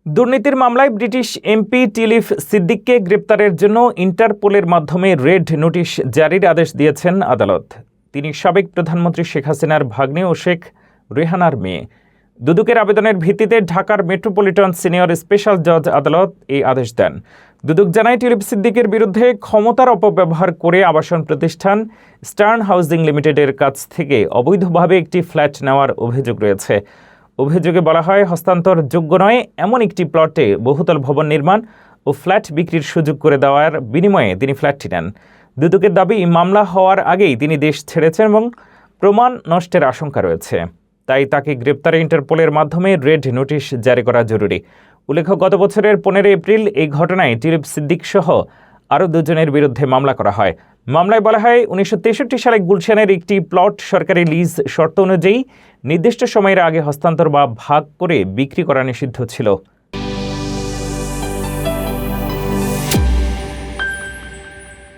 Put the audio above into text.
দুর্নীতির মামলায় British MP টিলিফ সিদ্দিককে গ্রেপ্তারের জন্য ইন্টারপোলের মাধ্যমে রেড নোটিশ জারির আদেশ দিয়েছেন আদালত। তিনি সাবেক প্রধানমন্ত্রী শেখ হাসিনার ভাগ্নে ও শেখ রেহানার মেয়ে। দুদকের আবেদনের ভিত্তিতে ঢাকার মেট্রোপলিটন সিনিয়র স্পেশাল জজ আদালত এই আদেশ দেন। দুদক জানায়, টিলিফ সিদ্দিকের বিরুদ্ধে ক্ষমতার অপব্যবহার করে আবাসন প্রতিষ্ঠান স্টার্ন হাউজিং লিমিটেডের কাছ থেকে অবৈধভাবে একটি ফ্ল্যাট নেওয়ার অভিযোগ রয়েছে। অভিযোগে বলা হয়, হস্তান্তরযোগ্য নয় এমন একটি প্লটে বহুতল ভবন নির্মাণ ও ফ্ল্যাট বিক্রির সুযোগ করে দেওয়ার বিনিময়ে তিনি ফ্ল্যাটটি নেন। দুদকের দাবি, মামলা হওয়ার আগেই তিনি দেশ ছেড়েছেন এবং প্রমাণ নষ্টের আশঙ্কা রয়েছে। তাই তাকে গ্রেপ্তারে ইন্টারপোলের মাধ্যমে রেড নোটিশ জারি করা জরুরি। উল্লেখ্য, গত বছরের 15 এপ্রিল এই ঘটনায় টিলিফ সিদ্দিক সহ আরও দুজনের বিরুদ্ধে মামলা করা হয়। মামলায় বলা হয়, 1963 সালে গুলশানের একটি প্লট সরকারি লিজ শর্ত অনুযায়ী নির্দিষ্ট সময়ের আগে হস্তান্তর বা ভাগ করে বিক্রি করা নিষিদ্ধ ছিল।